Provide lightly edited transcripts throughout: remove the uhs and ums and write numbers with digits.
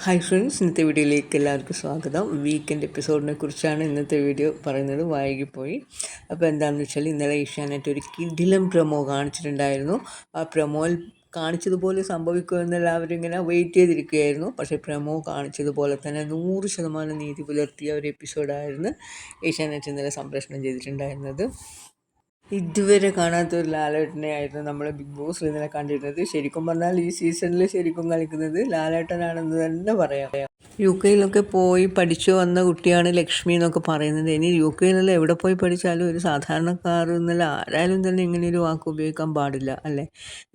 Hi friends, ഇന്നത്തെ വീഡിയോയിലേക്ക് എല്ലാവർക്കും സ്വാഗതം. വീക്കെൻഡ് എപ്പിസോഡിനെ കുറിച്ചാണ് ഇന്നത്തെ വീഡിയോ പറയുന്നത്. വൈകിപ്പോയി. അപ്പോൾ എന്താണെന്ന് വെച്ചാൽ ഇന്നലെ ഏഷ്യാനെറ്റ് ഒരു കിടിലം പ്രൊമോ കാണിച്ചിട്ടുണ്ടായിരുന്നു. ആ പ്രൊമോയിൽ കാണിച്ചതുപോലെ സംഭവിക്കുമെന്ന് എല്ലാവരും ഇങ്ങനെ വെയിറ്റ് ചെയ്തിരിക്കുകയായിരുന്നു. പക്ഷേ പ്രൊമോ കാണിച്ചതുപോലെ തന്നെ 100% നീതി പുലർത്തിയ ഒരു എപ്പിസോഡായിരുന്നു ഏഷ്യാനെറ്റ് ഇന്നലെ സംപ്രേഷണം ചെയ്തിട്ടുണ്ടായിരുന്നത്. ഇതുവരെ കാണാത്ത ഒരു ലാലേട്ടനെ ആയിരുന്നു നമ്മൾ ബിഗ് ബോസ് ഇന്നലെ കണ്ടിരുന്നത്. ശരിക്കും പറഞ്ഞാൽ ഈ സീസണിൽ ശരിക്കും കളിക്കുന്നത് ലാലേട്ടനാണെന്ന് തന്നെ പറയാം. UK പോയി പഠിച്ചു വന്ന കുട്ടിയാണ് ലക്ഷ്മി എന്നൊക്കെ പറയുന്നത്. ഇനി UK എവിടെ പോയി പഠിച്ചാലും ഒരു സാധാരണക്കാർ എന്നല്ല ആരായാലും തന്നെ ഇങ്ങനെയൊരു വാക്ക് ഉപയോഗിക്കാൻ പാടില്ല, അല്ലേ?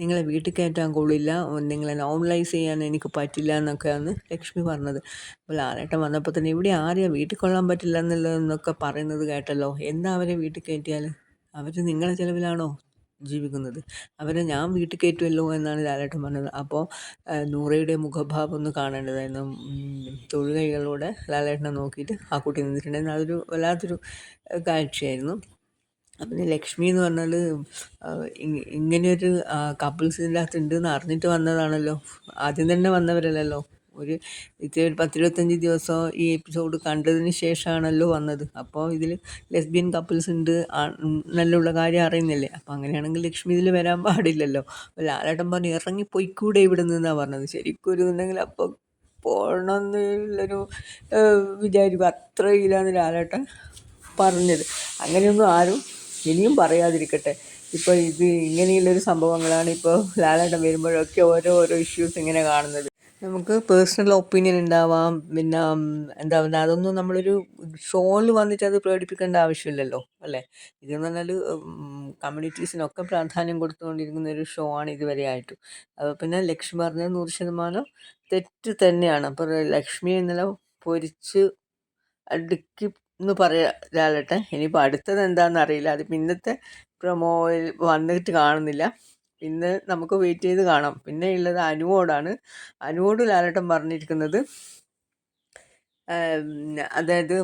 നിങ്ങളെ വീട്ടിൽ കയറ്റാൻ കൊള്ളില്ല, നിങ്ങളെ നോർമലൈസ് ചെയ്യാൻ എനിക്ക് പറ്റില്ല എന്നൊക്കെയാണ് ലക്ഷ്മി പറഞ്ഞത്. അപ്പോൾ ലാലേട്ടൻ വന്നപ്പോൾ തന്നെ ഇവിടെ ആരെയാണ് വീട്ടിൽ കൊള്ളാൻ പറ്റില്ല എന്നുള്ളതെന്നൊക്കെ പറയുന്നത് കേട്ടല്ലോ. എന്താ അവരെ വീട്ടിൽ കയറ്റിയാൽ? അവർ നിങ്ങളുടെ ചിലവിലാണോ ജീവിക്കുന്നത്? അവരെ ഞാൻ വീട്ടിൽ കയറ്റുമല്ലോ എന്നാണ് ലാലേട്ടൻ പറഞ്ഞത്. അപ്പോൾ നൂറയുടെ മുഖഭാവം ഒന്ന് കാണേണ്ടതായിരുന്നു. തൊഴിലുകളിലൂടെ ലാലേട്ടനെ നോക്കിയിട്ട് ആ കുട്ടി നിന്നിട്ടുണ്ടായിരുന്നു. അതൊരു വല്ലാത്തൊരു കാഴ്ചയായിരുന്നു. അപ്പം ലക്ഷ്മി എന്ന് പറഞ്ഞാൽ ഇങ്ങനെയൊരു കപ്പിൾസിൻ്റെ അകത്ത് ഉണ്ടെന്ന് അറിഞ്ഞിട്ട് വന്നതാണല്ലോ. ആദ്യം തന്നെ വന്നവരല്ലല്ലോ. ഒരു 10-25 ദിവസം ഈ എപ്പിസോഡ് കണ്ടതിന് ശേഷമാണല്ലോ വന്നത്. അപ്പോൾ ഇതിൽ ലെസ്ബിയൻ കപ്പിൾസ് ഉണ്ട് എന്നുള്ള കാര്യം അറിയുന്നില്ലേ? അപ്പോൾ അങ്ങനെയാണെങ്കിൽ ലക്ഷ്മി ഇതിൽ വരാൻ പാടില്ലല്ലോ. അപ്പോൾ ലാലേട്ടൻ പറഞ്ഞു ഇറങ്ങി പോയിക്കൂടെ ഇവിടെ നിന്നാണ് പറഞ്ഞത്. ശരിക്കും ഒരു ഇതുണ്ടെങ്കിൽ അപ്പോൾ പോകണമെന്നുള്ളൊരു വിചാരിക്കും. അത്രയിലാണ് ലാലേട്ടൻ പറഞ്ഞത്. അങ്ങനെയൊന്നും ആരും ഇനിയും പറയാതിരിക്കട്ടെ. ഇപ്പോൾ ഇങ്ങനെയുള്ളൊരു സംഭവങ്ങളാണ് ഇപ്പോൾ ലാലേട്ടൻ വരുമ്പോഴൊക്കെ ഓരോ ഇഷ്യൂസ് ഇങ്ങനെ കാണുന്നത്. നമുക്ക് പേഴ്സണൽ ഒപ്പീനിയൻ ഉണ്ടാവാം, പിന്നെ എന്താ പറയുക, അതൊന്നും നമ്മളൊരു ഷോയിൽ വന്നിട്ട് അത് പ്രകടിപ്പിക്കേണ്ട ആവശ്യമില്ലല്ലോ, അല്ലേ? ഇതെന്ന് പറഞ്ഞാൽ കമ്മ്യൂണിറ്റീസിനൊക്കെ പ്രാധാന്യം കൊടുത്തുകൊണ്ടിരിക്കുന്ന ഒരു ഷോ ആണ് ഇതുവരെ ആയിട്ടും. അപ്പോൾ പിന്നെ ലക്ഷ്മി പറഞ്ഞത് 100% തെറ്റ് തന്നെയാണ്. അപ്പോൾ ലക്ഷ്മിയെ ഇന്നലെ പൊരിച്ച് അടുക്കി എന്ന് പറയാം ലാലേട്ടൻ. ഇനിയിപ്പോൾ അടുത്തത് എന്താണെന്ന് അറിയില്ല. അത് പിന്നത്തെ പ്രൊമോയിൽ വന്നിട്ട് കാണുന്നില്ല. ഇന്ന് നമുക്ക് വെയിറ്റ് ചെയ്ത് കാണാം. പിന്നെ ഉള്ളത് അനുവോടാണ്. അനുവോട് ലാലേട്ടൻ പറഞ്ഞിരിക്കുന്നത്, അതായത്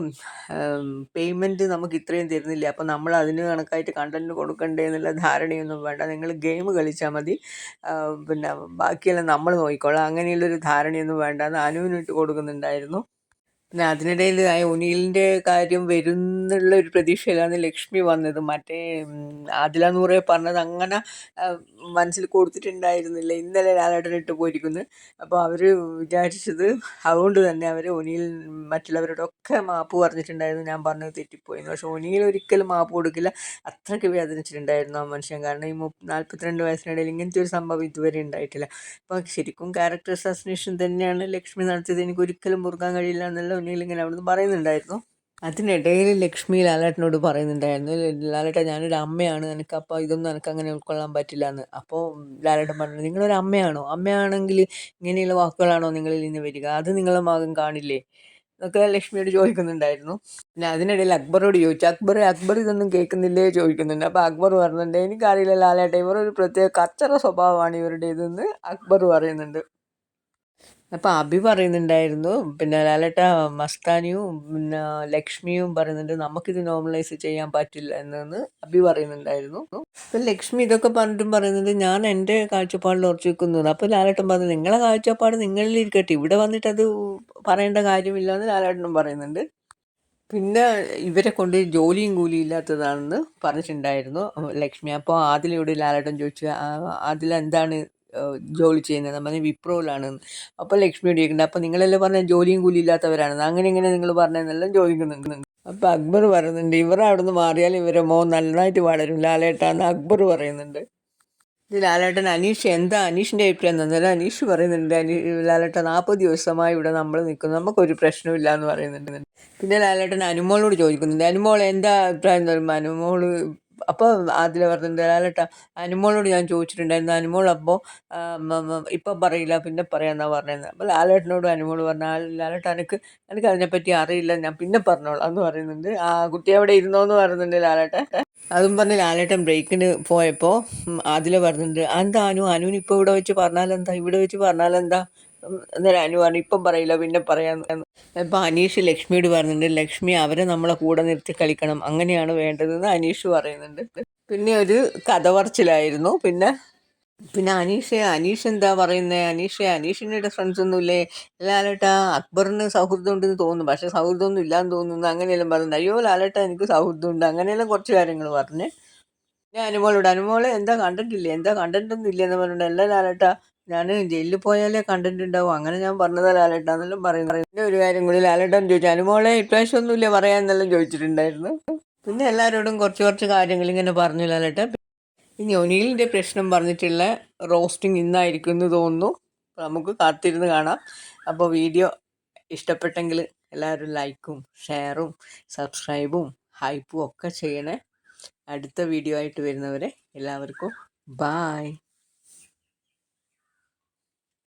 പേയ്മെൻറ്റ് നമുക്ക് ഇത്രയും തരുന്നില്ല, അപ്പോൾ നമ്മൾ അതിന് കണക്കായിട്ട് കണ്ടൻറ്റ് കൊടുക്കണ്ടേ എന്നുള്ള ധാരണയൊന്നും വേണ്ട, നിങ്ങൾ ഗെയിം കളിച്ചാൽ മതി, പിന്നെ ബാക്കിയെല്ലാം നമ്മൾ നോക്കിക്കോളാം, അങ്ങനെയുള്ളൊരു ധാരണയൊന്നും വേണ്ട എന്ന് അനുവിനിട്ട് കൊടുക്കുന്നുണ്ടായിരുന്നു. പിന്നെ അതിനിടയിൽ ഒനിലിൻ്റെ കാര്യം വരുന്നുള്ള ഒരു പ്രതീക്ഷയിലാണ് ലക്ഷ്മി വന്നത്. മറ്റേ ആദില നൂറെ പറഞ്ഞത് അങ്ങനെ മനസ്സിൽ കൊടുത്തിട്ടുണ്ടായിരുന്നില്ല. ഇന്നലെ ലാലേട്ടൻ ഇട്ട് പോയിരിക്കുന്നു. അപ്പോൾ അവർ വിചാരിച്ചത് അതുകൊണ്ട് തന്നെ അവർ ഒനിൽ മറ്റുള്ളവരോടൊക്കെ മാപ്പ് പറഞ്ഞിട്ടുണ്ടായിരുന്നു, ഞാൻ പറഞ്ഞത് തെറ്റിപ്പോയി. പക്ഷേ ഒനിൽ ഒരിക്കലും മാപ്പ് കൊടുക്കില്ല. അത്രയ്ക്ക് വേദനിച്ചിട്ടുണ്ടായിരുന്നു ആ മനുഷ്യൻ. കാരണം ഈ 42 വയസ്സിനിടയിൽ ഇങ്ങനത്തെ ഒരു സംഭവം ഇതുവരെ ഉണ്ടായിട്ടില്ല. അപ്പോൾ ശരിക്കും ക്യാരക്ടർ അസാസിനേഷൻ തന്നെയാണ് ലക്ഷ്മി നടത്തിയത്. എനിക്ക് ഒരിക്കലും പൊറുക്കാൻ കഴിയില്ല എന്നുള്ള ഒന്നിലിങ്ങനെ അവിടുന്ന് പറയുന്നുണ്ടായിരുന്നു. അതിനിടയിൽ ലക്ഷ്മി ലാലേട്ടനോട് പറയുന്നുണ്ടായിരുന്നു, ലാലേട്ടൻ ഞാനൊരു അമ്മയാണ്, എനിക്കപ്പോൾ ഇതൊന്നും എനിക്ക് അങ്ങനെ ഉൾക്കൊള്ളാൻ പറ്റില്ല എന്ന്. അപ്പോൾ ലാലേട്ടൻ പറഞ്ഞു, നിങ്ങളൊരു അമ്മയാണോ? അമ്മയാണെങ്കിൽ ഇങ്ങനെയുള്ള വാക്കുകളാണോ നിങ്ങളിൽ നിന്ന് വരിക? അത് നിങ്ങളെ മകൻ കാണില്ലേ എന്നൊക്കെ ലക്ഷ്മിയോട് ചോദിക്കുന്നുണ്ടായിരുന്നു. പിന്നെ അതിനിടയിൽ അക്ബറോട് ചോദിച്ചു. അക്ബർ ഇതൊന്നും കേൾക്കുന്നില്ലേ ചോദിക്കുന്നുണ്ട്. അപ്പോൾ അക്ബർ പറയുന്നുണ്ട്, എനിക്കറിയില്ല ലാലേട്ടൻ, ഇവരൊരു പ്രത്യേക കച്ചറ സ്വഭാവമാണ് ഇവരുടേതെന്ന് അക്ബർ പറയുന്നുണ്ട്. അപ്പോൾ അഭി പറയുന്നുണ്ടായിരുന്നു, പിന്നെ ലാലേട്ട മസ്താനിയും പിന്നെ ലക്ഷ്മിയും പറയുന്നുണ്ട് നമുക്കിത് നോർമലൈസ് ചെയ്യാൻ പറ്റില്ല എന്ന് അഭി പറയുന്നുണ്ടായിരുന്നു. അപ്പം ലക്ഷ്മി ഇതൊക്കെ പറഞ്ഞിട്ടും പറയുന്നുണ്ട് ഞാൻ എൻ്റെ കാഴ്ചപ്പാടിൽ ഉറച്ചു വെക്കുന്നത്. അപ്പോൾ ലാലേട്ടൻ പറഞ്ഞു നിങ്ങളെ കാഴ്ചപ്പാട് നിങ്ങളിലിരിക്കട്ടെ, ഇവിടെ വന്നിട്ട് അത് പറയേണ്ട കാര്യമില്ല എന്ന് ലാലേട്ടനും പറയുന്നുണ്ട്. പിന്നെ ഇവരെ കൊണ്ട് ജോലിയും കൂലിയും ഇല്ലാത്തതാണെന്ന് പറഞ്ഞിട്ടുണ്ടായിരുന്നു ലക്ഷ്മി. അപ്പോൾ ആദിലയോട് ലാലേട്ടൻ ചോദിച്ചു, ആദില എന്താണ് ജോലി ചെയ്യുന്നത്? നമ്മൾ വിപ്രോയിലാണ്. അപ്പോൾ ലക്ഷ്മിയോട് ചോദിക്കുന്നുണ്ട്, അപ്പോൾ നിങ്ങളെല്ലാം പറഞ്ഞ ജോലിയും കൂലി ഇല്ലാത്തവരാണെന്ന്, അങ്ങനെ ഇങ്ങനെ നിങ്ങൾ പറഞ്ഞതെന്നെല്ലാം ചോദിക്കുന്നുണ്ട്. അപ്പോൾ അക്ബർ പറയുന്നുണ്ട് ഇവർ അവിടെ നിന്ന് മാറിയാൽ ഇവരെ നന്നായിട്ട് വളരും ലാലേട്ടാന്ന് അക്ബർ പറയുന്നുണ്ട്. ഇത് ലാലേട്ടൻ അനീഷിൻ്റെ അഭിപ്രായം തന്നാലും അനീഷ് പറയുന്നുണ്ട്, ലാലേട്ടൻ 40 ദിവസമായി ഇവിടെ നമ്മൾ നിൽക്കുന്നു, നമുക്കൊരു പ്രശ്നമില്ല എന്ന് പറയുന്നുണ്ട്. പിന്നെ ലാലേട്ടൻ അനുമോളോട് ചോദിക്കുന്നുണ്ട്, അനുമോൾ എന്താ അഭിപ്രായം എന്ന് പറയുമ്പോൾ അനുമോൾ അപ്പോൾ ആദില പറഞ്ഞിട്ടുണ്ട്, ലാലേട്ട അനുമോളോട് ഞാൻ ചോദിച്ചിട്ടുണ്ടായിരുന്നു, അനുമോൾ അപ്പോൾ ഇപ്പം പറയില്ല പിന്നെ പറയാമെന്നാണ് പറഞ്ഞത്. അപ്പോൾ ലാലേട്ടനോട് അനുമോൾ പറഞ്ഞാൽ ലാലേട്ട എനിക്ക് അതിനെപ്പറ്റി അറിയില്ല, ഞാൻ പിന്നെ പറഞ്ഞോളാം എന്ന് പറയുന്നുണ്ട്. ആ കുട്ടി അവിടെ ഇരുന്നോന്ന് പറയുന്നുണ്ട് ലാലേട്ടൻ. അതും പറഞ്ഞ് ലാലേട്ടൻ ബ്രേക്കിന് പോയപ്പോൾ ആദില പറഞ്ഞിട്ടുണ്ട്, എന്താ അനുവിന് ഇപ്പോൾ ഇവിടെ വെച്ച് പറഞ്ഞാലെന്താ, ഇവിടെ വെച്ച് പറഞ്ഞാലെന്താ? അന്നേരം അനു പറഞ്ഞു ഇപ്പം പറയില്ല പിന്നെ പറയാമെന്ന്. അപ്പോൾ അനീഷ് ലക്ഷ്മിയോട് പറയുന്നുണ്ട്, ലക്ഷ്മി അവരെ നമ്മളെ കൂടെ നിർത്തി കളിക്കണം, അങ്ങനെയാണ് വേണ്ടതെന്ന് അനീഷ് പറയുന്നുണ്ട്. പിന്നെ ഒരു കഥ പറച്ചിലായിരുന്നു. പിന്നെ പിന്നെ അനീഷ് എന്താ പറയുന്നേ? അനീഷിന്റെ ഫ്രണ്ട്സ് ഒന്നുമില്ലേ? ലാലേട്ടാ, അക്ബറിന് സൗഹൃദം ഉണ്ടെന്ന് തോന്നുന്നു, പക്ഷെ സൗഹൃദമൊന്നും ഇല്ലാന്ന് തോന്നുന്നു, അങ്ങനെയെല്ലാം പറഞ്ഞു. അയ്യോ ലാലേട്ടാ, എനിക്ക് സൗഹൃദമുണ്ട്, അങ്ങനെയെല്ലാം കുറച്ച് കാര്യങ്ങൾ പറഞ്ഞ്. ഞാൻ അനുമോള് എന്താ കണ്ടിട്ടില്ലേ, എന്താ കണ്ടന്റ് ഒന്നും ഇല്ലെന്ന് പറഞ്ഞിട്ട്, അല്ല ലാലേട്ടാ, ഞാൻ ജയിലിൽ പോയാലേ കണ്ടന്റ് ഉണ്ടാവും, അങ്ങനെ ഞാൻ പറഞ്ഞതാ ലാലേട്ടാ എന്നെല്ലാം പറയുന്നത്. പിന്നെ ഒരു കാര്യം കൂടി ലാലേട്ടൻ ചോദിച്ചു, അനുമോളെ ഇപ്രാവശ്യം ഒന്നുമില്ല പറയാന്നെല്ലാം ചോദിച്ചിട്ടുണ്ടായിരുന്നു. പിന്നെ എല്ലാവരോടും കുറച്ച് കുറച്ച് കാര്യങ്ങൾ ഇങ്ങനെ പറഞ്ഞു ലാലേട്ടൻ. ഇനി ഒനിലിൻ്റെ പ്രശ്നം പറഞ്ഞിട്ടുള്ള റോസ്റ്റിംഗ് ഇന്നായിരിക്കും എന്ന് തോന്നുന്നു. അപ്പോൾ നമുക്ക് കാത്തിരുന്ന് കാണാം. അപ്പോൾ വീഡിയോ ഇഷ്ടപ്പെട്ടെങ്കിൽ എല്ലാവരും ലൈക്കും ഷെയറും സബ്സ്ക്രൈബും ഹൈപ്പും ഒക്കെ ചെയ്യണേ. അടുത്ത വീഡിയോ ആയിട്ട് വരുന്നവരെ എല്ലാവർക്കും ബായ്.